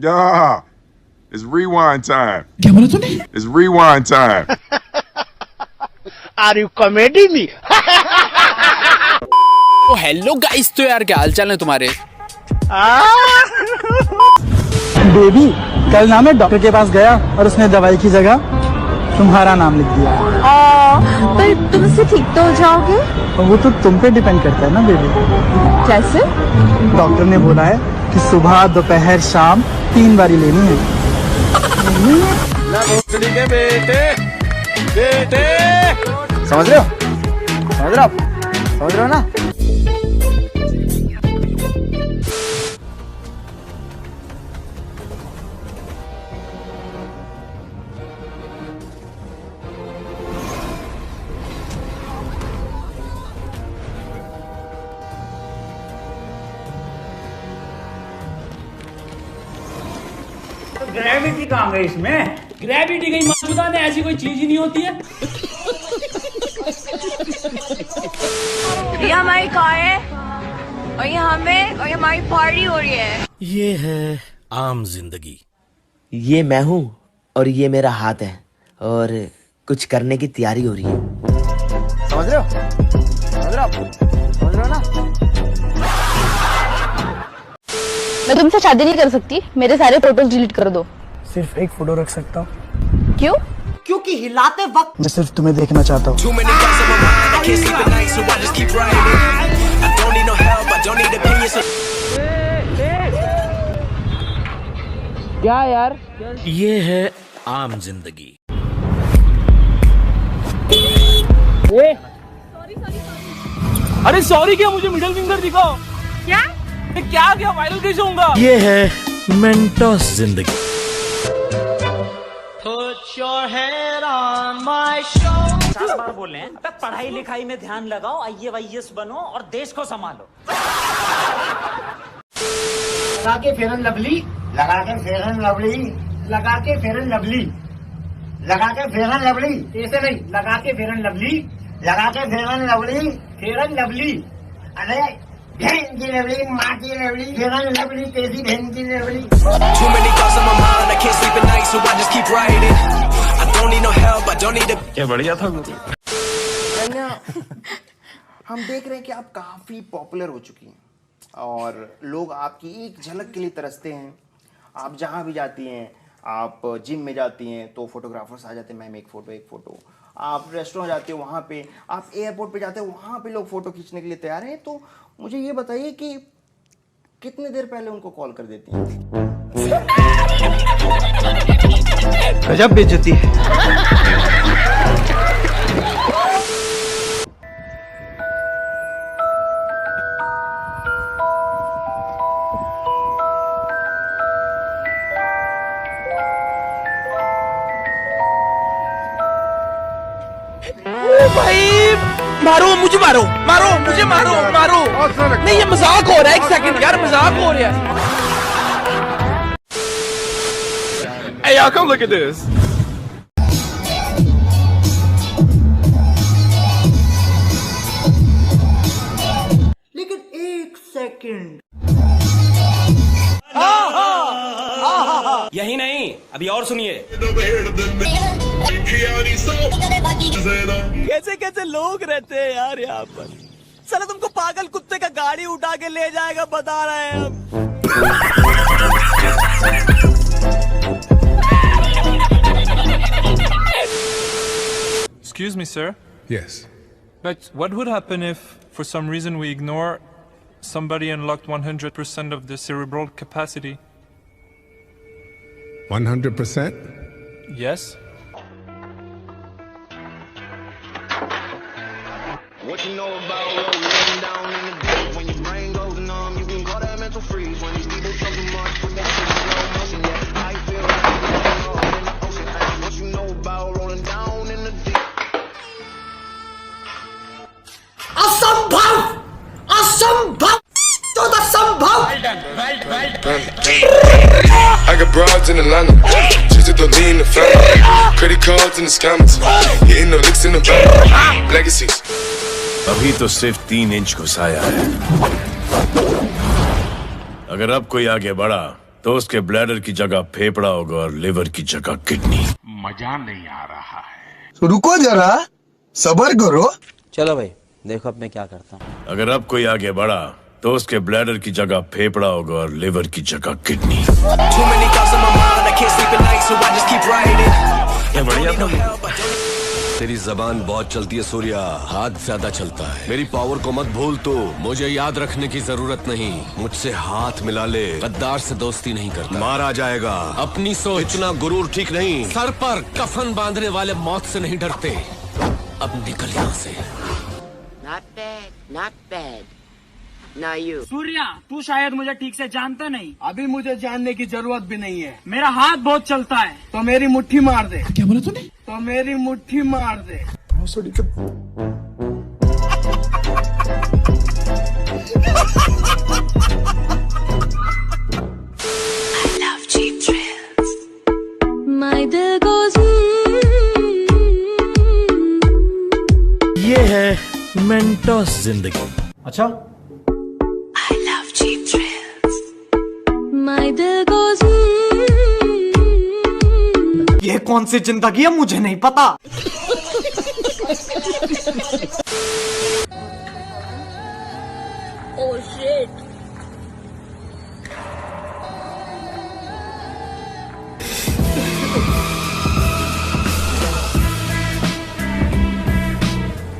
Yeah, it's rewind time. क्या बोला तूने? It's rewind time. Are you comedy me? तो हेलो गाइस, तो यार क्या हाल चाल है तुम्हारे? बेबी, कल ना मैं डॉक्टर के पास गया और उसने दवाई की जगह तुम्हारा नाम लिख दिया। पर तुम इससे ठीक तो हो जाओगे? वो तो तुम पे डिपेंड करता है ना बेबी। कैसे? डॉक्टर ने बोला है कि सुबह दोपहर शाम 3 बारी लेनी है। समझ रहे हो? समझ रहे हो? समझ रहे हो ना? ग्रेविटी कहाँ गई इसमें? ग्रेविटी गई मौजूदा ने, ऐसी कोई चीज ही नहीं होती है। ये हमारी कार है और ये हमें और ये हमारी पार्टी हो रही है। ये है आम जिंदगी। ये मैं हूँ और ये मेरा हाथ है और कुछ करने की तैयारी हो रही है। समझ रहे हो? समझ रहे हो? समझ रहे हो ना? मैं तुमसे शादी नहीं कर सकती, मेरे सारे फोटोज डिलीट कर दो। सिर्फ एक फोटो रख सकता हूँ। क्यों? क्योंकि हिलाते वक्त मैं सिर्फ तुम्हें देखना चाहता हूँ। क्या यार? ये है आम जिंदगी। अरे सॉरी, क्या मुझे मिडिल फिंगर दिखाओ। क्या क्या वायरल कैसे होऊंगा? ये है मेंटोस जिंदगी। बार बोल रहे हैं, अबे पढ़ाई लिखाई में ध्यान लगाओ, IAS बनो और देश को संभालो। लगा के फेयर एंड लवली, लगा के फेयर एंड लवली, लगा के फेयर एंड लवली, लगा के फेयर एंड लवली, ऐसे नहीं, लगा के फेयर एंड लवली, लगा के fair and lovely, fair and lovely. अरे बहन की लवली, माँ की लवली, फेयर एंड लवली, तेरी बहन की लवली। क्या बढ़िया था हम देख रहे हैं कि आप काफी पॉपुलर हो चुकी हैं और लोग आपकी एक झलक के लिए तरसते हैं। आप जहां भी जाती हैं, आप जिम में जाती हैं तो फोटोग्राफर्स आ जाते हैं, मैम एक फोटो। आप रेस्टोरेंट जाते हो वहाँ पे, आप एयरपोर्ट पे जाते हो वहाँ पे लोग फोटो खींचने के लिए तैयार हैं। तो मुझे ये बताइए कि कितने देर पहले उनको कॉल कर देती हैं? गजब बेइज्जती है। भाई मारो मुझे, मारो मुझे, मारो। नहीं, ये मजाक हो रहा है। एक सेकंड यार, मजाक हो रहा है। Hey, y'all, come look at this. लेकिन एक सेकंड, यही नहीं, अभी और सुनिए। कैसे कैसे लोग रहते हैं यार यहाँ पर। साला तुमको पागल कुत्ते का गाड़ी उठा के ले जाएगा, बता रहे हैं हम। Excuse me, sir. Yes. But what would happen if, for some reason, we ignore somebody unlocked 100% of their cerebral capacity? 100%? Yes? What you know about rolling down in the deep? When your brain goes numb, you can call that mental freeze. When these people talk too much, put that shit in slow motion. Yeah, I feel like I'm in the ocean. What you know about rolling down in the deep? असंभव, असंभव तो असंभव। I got broads in Atlanta, just to lean in the family, credit cards in the scammers, hitting the licks in the bank, legacies. अभी तो सिर्फ 3 inch घुसाया है। अगर अब कोई आगे बढ़ा तो उसके ब्लैडर की जगह फेफड़ा होगा और लिवर की जगह किडनी। मजा नहीं आ रहा है। तो रुको जरा, सब्र करो। चलो भाई देखो अब मैं क्या करता हूँ। अगर अब कोई आगे बढ़ा तो उसके ब्लैडर की जगह फेफड़ा होगा और लिवर की जगह किडनी। तेरी जबान बहुत चलती है सूर्या, हाथ ज्यादा चलता है। मेरी पावर को मत भूल तू, मुझे याद रखने की जरूरत नहीं। मुझसे हाथ मिला ले, गद्दार से दोस्ती नहीं करता, मारा जाएगा। अपनी सोच, इतना गुरूर ठीक नहीं। सर पर कफन बांधने वाले मौत से नहीं डरते। अब निकल यहाँ से। Not bad, not bad. Now you. Surya, तू शायद मुझे ठीक से जानता नहीं। अभी मुझे जानने की जरूरत भी नहीं है। मेरा हाथ बहुत चलता है, तो मेरी मुट्ठी मार दे। क्या बोला तूने? तो मेरी मुट्ठी मार दे। I love cheap thrills. My दिल goes ये है मेंटोस जिंदगी। अच्छा, I love cheap thrills. My दिल goes ये कौन सी जिंदगी है मुझे नहीं पता। Oh shit.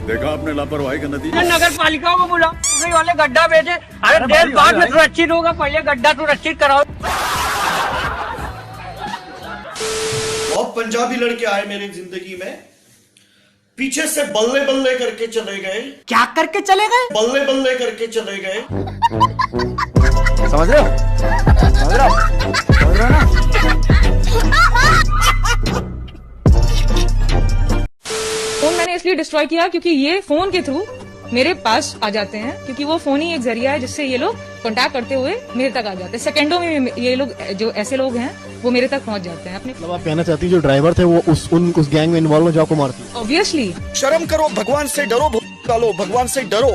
देखा आपने लापरवाही का नतीजा। नगर पालिका को बुला, पूरे वाले गड्ढा भेजे। अरे देर बाद में सुरक्षित होगा, पहले गड्ढा सुरक्षित कराओ। बहुत पंजाबी लड़के आए मेरी जिंदगी में, पीछे से बल्ले बल्ले करके चले गए। क्या करके चले गए? बल्ले बल्ले करके चले गए। समझ रहे हो? समझ रहे हो? समझ रहे हो ना? फोन मैंने इसलिए डिस्ट्रॉय किया क्योंकि ये फोन के थ्रू मेरे पास आ जाते हैं, क्योंकि वो फोन ही एक जरिया है जिससे ये लोग कांटेक्ट करते हुए मेरे तक आ जाते हैं। सेकंडों में ये लोग, जो ऐसे लोग हैं, वो मेरे तक पहुंच जाते हैं। अपने मतलब आप कहना चाहती हैं जो ड्राइवर थे वो उस गैंग में इन्वॉल्व हो, जो आपको मारती? ऑब्वियसली। शर्म करो, भगवान से डरो, डालो भगवान से डरो,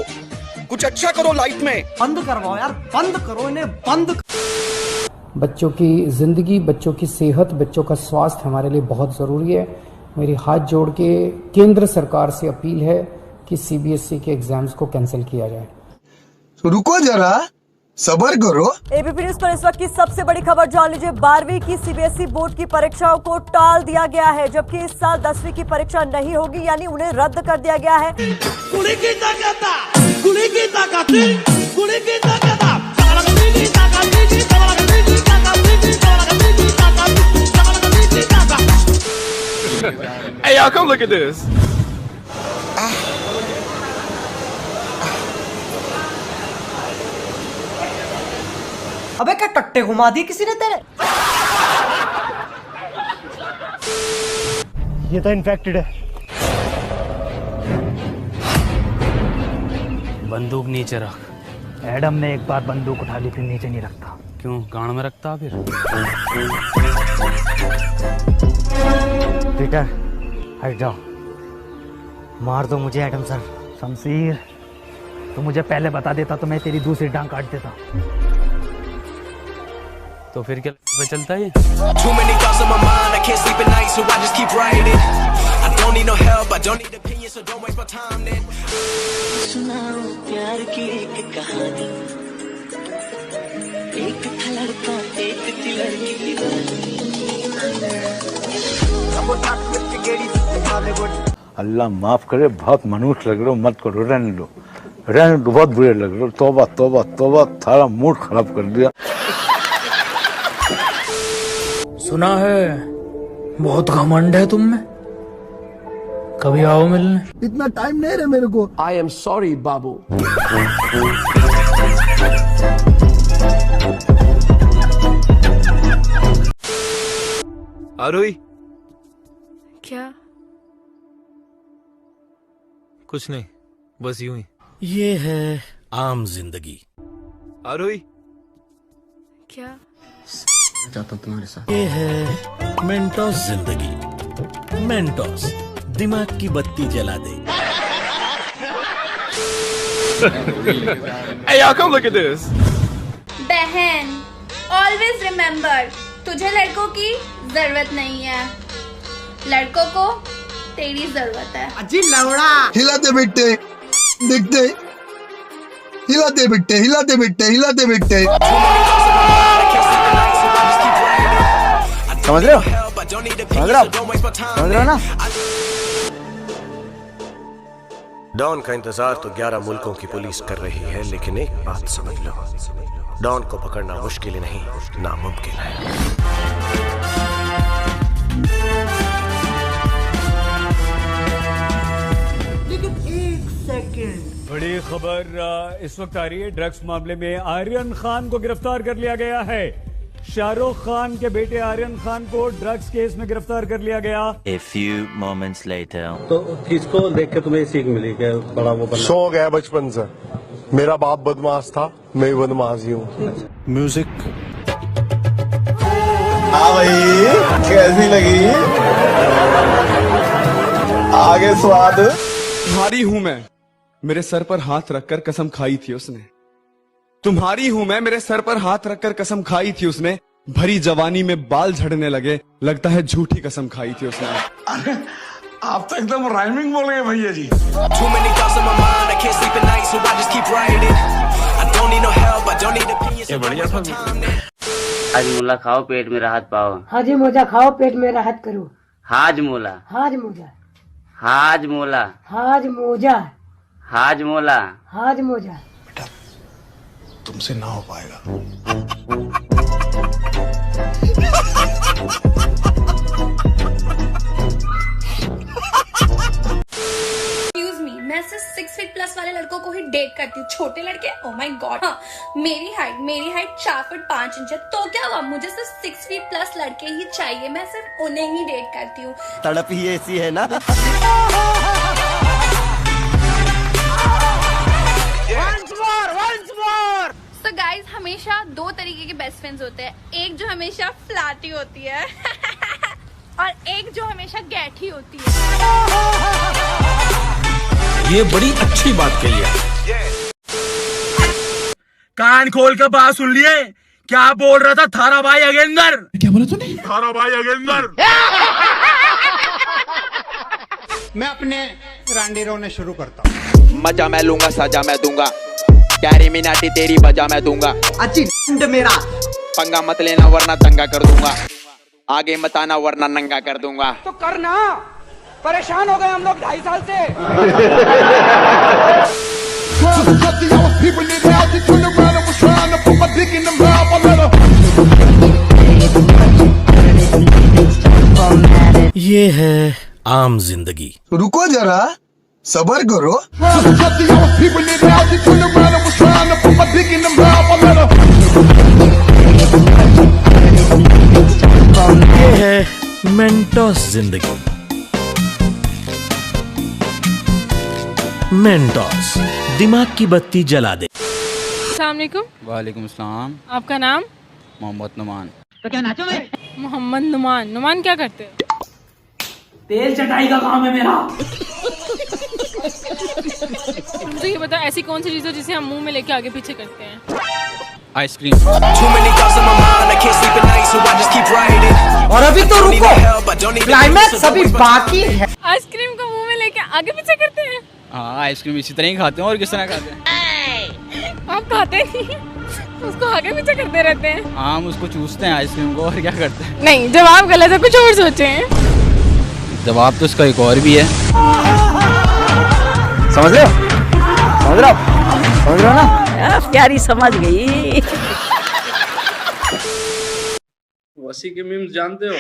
कुछ अच्छा करो लाइफ में। बंद करवाओ यार, बंद करो इन्हें, बंद। बच्चों की जिंदगी, बच्चों की सेहत, बच्चों का स्वास्थ्य हमारे लिए बहुत जरूरी है। मेरी हाथ जोड़ के केंद्र सरकार से अपील है कि सीबीएसई के एग्जाम्स को कैंसिल किया जाए। तो रुको जरा, सब्र करो। एबीपी न्यूज पर इस वक्त की सबसे बड़ी खबर जान लीजिए। 12वीं की सीबीएसई बोर्ड की परीक्षाओं को टाल दिया गया है, जबकि इस साल 10वीं की परीक्षा नहीं होगी, यानी उन्हें रद्द कर दिया गया है। कुली की ताकत, कुली की ताकत, कुली की ताकत। Hey, y'all, come look at this. अबे क्या टट्टे घुमा दिए किसी ने तेरे? ये तो इन्फेक्टेड है। बंदूक नीचे रख। एडम ने एक बार बंदूक उठा ली, फिर नीचे नहीं रखता। क्यों, गांड में रखता फिर? पीटर, हट जाओ। मार दो मुझे एडम सर। शमशीर, तो मुझे पहले बता देता तो मैं तेरी दूसरी टांग काट देता। तो फिर क्या पे चलता है ये? Too many thoughts on my mind, I can't sleep at night, so I just keep writing. I don't need no help, I don't need opinions, so don't waste my time then. सुनाओ प्यार की एक कहानी। एक था लड़का, एक थी लड़की। अल्लाह माफ करे, बहुत मनुष्य लग रहे हो, मत करो, रहने दो, रहने दो, बहुत बुरे लग रहे हो। तौबा तौबा तौबा, सारा मूड खराब कर दिया। सुना है बहुत घमंड है तुम में, कभी आओ मिलने। इतना टाइम नहीं रहे मेरे को। आई एम सॉरी बाबू। आरोही, क्या? कुछ नहीं, बस यूं ही। ये है आम जिंदगी। आरोही, क्या? चाहता हूँ तुम्हारे साथ। ये है मेंटोस जिंदगी। मेंटोस दिमाग की बत्ती जला दे। Hey, y'all, come look at this. बहन, all ऑलवेज रिमेम्बर, तुझे लड़कों की जरूरत नहीं है, लड़कों को तेरी जरूरत है। अजी लौड़ा हिलाते बिट्टे देखते, हिलाते बिट्टे हिलाते बिट्टे हिलाते बिट्टे। समझ रहे हो? समझ रहे हो ना? डॉन का इंतजार तो 11 मुल्कों की पुलिस कर रही है, लेकिन एक बात समझ लो, डॉन को पकड़ना मुश्किल ही नहीं, नामुमकिन है। लेकिन एक सेकंड, बड़ी खबर इस वक्त आ रही है। ड्रग्स मामले में आर्यन खान को गिरफ्तार कर लिया गया है। शाहरुख खान के बेटे आर्यन खान को ड्रग्स केस में गिरफ्तार कर लिया गया। A few moments later. तो किसको देख के तुम्हें सीख मिली कि बड़ा वो बनना? शौक है बचपन से, मेरा बाप बदमाश था, मैं भी बदमाश ही हूँ। म्यूजिक हाँ भाई, कैसी लगी? आगे स्वाद। तुम्हारी हूँ मैं, मेरे सर पर हाथ रखकर कसम खाई थी उसने। तुम्हारी हूँ मैं, मेरे सर पर हाथ रखकर कसम खाई थी उसने। भरी जवानी में बाल झड़ने लगे, लगता है झूठी कसम खाई थी उसने। अरे आप तो एकदम राइमिंग बोल गए भैया जी। ये बढ़िया था। हाजमोला खाओ पेट में राहत पाओ। हाजमोजा खाओ पेट में राहत करो। हाजमोला हाजमोजा हाजमोला हाजमोजा हाजमोला हाजमोजा। तुमसे ना हो पाएगा। एक्सक्यूज मी, मैं सिर्फ 6 फीट प्लस वाले लड़कों को ही डेट करती हूँ, छोटे लड़के ओ माय गॉड। हाँ, मेरी हाइट 4 फीट 5 इंच है, तो क्या हुआ, मुझे सिर्फ 6 फीट प्लस लड़के ही चाहिए, मैं सिर्फ उन्हें ही डेट करती हूँ। तड़प ही ऐसी है ना। So guys, हमेशा 2 तरीके के बेस्ट फ्रेंड्स होते हैं, एक जो हमेशा फ्लैटी होती है और एक जो हमेशा गैठी होती है। ये बड़ी अच्छी बात कही है। कान खोल कर बात सुन लिए, क्या बोल रहा था थारा भाई अगेंदर? क्या बोला तूने? थारा भाई अगेंदर। मैं अपने रांडे रोने शुरू करता हूँ। मजा मैं लूंगा, सजा मैं दूंगा, कैरी मिनाटी तेरी बजा मैं दूंगा। अच्छी मेरा पंगा मत लेना वरना दंगा कर दूंगा, आगे मत आना वरना नंगा कर दूंगा। तो करना, परेशान हो गए हम लोग 2.5 साल से। ये है आम जिंदगी। रुको जरा, सबर करो। ये है मेंटोस जिंदगी। मेंटोस दिमाग की बत्ती जला दे। अस्सलाम वालेकुम। वालेकुम सलाम। आपका नाम? मोहम्मद नुमान। तो क्या नाचो मैं? मोहम्मद नुमान। नुमान क्या करते हैं? तेल चटाई का काम है मेरा। मुझे ये बता, ऐसी कौन सी चीज है जिसे हम मुंह में लेके आगे पीछे करते हैं? आइसक्रीम। और अभी तो रुको, क्लाइमैक्स अभी बाकी है। आइसक्रीम को मुंह में लेके आगे पीछे करते हैं? हाँ, आइसक्रीम इसी तरह ही खाते हैं, और किस तरह खाते हैं? आप खाते नहीं, उसको आगे पीछे करते रहते हैं। हाँ, हम उसको चूसते हैं आइसक्रीम को, और क्या करते हैं? नहीं, जवाब गलत है, कुछ और सोचे हैं। जवाब तो इसका एक और भी है। समझ रहे हो? समझ रहे हो? समझ रहे हो ना? प्यारी समझ गई। वसी के मीम्स जानते हो?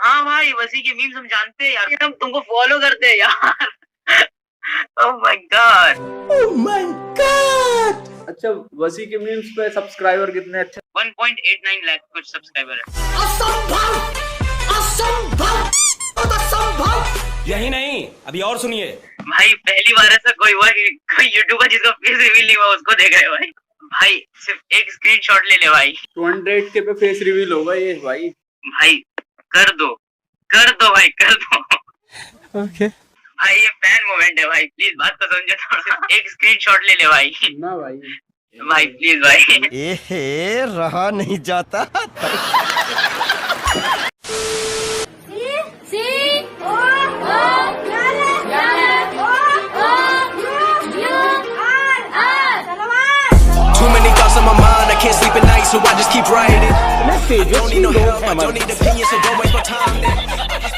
हाँ भाई, वसी के मीम्स हम जानते हैं यार, हम तुमको फॉलो करते हैं यार। Oh my God, oh my God. अच्छा, वसी के मीम्स पे सब्सक्राइबर कितने? अच्छा 1.89 लाख कुछ सब्सक्राइबर है। असंभव, असंभव, असंभव। यही नहीं, अभी और सुनिए भाई, पहली बार ऐसा कोई हुआ कि कोई यूट्यूबर जिसका फेस रिवील नहीं हुआ उसको देख रहे भाई। भाई सिर्फ एक स्क्रीनशॉट ले ले भाई। 200K पे फेस रिवील होगा ये भाई। भाई कर दो भाई, कर दो। ओके भाई, ये फैन मोमेंट है भाई, प्लीज बात तो समझो थोड़ा। एक स्क्रीनशॉट ले ले भाई। ना भाई, भाई प्लीज भाई। एहे रहा नहीं जाता। Too many thoughts on my mind, I can't sleep at night, so I just keep writing. Don't need no help, I don't need opinions, so don't waste my time.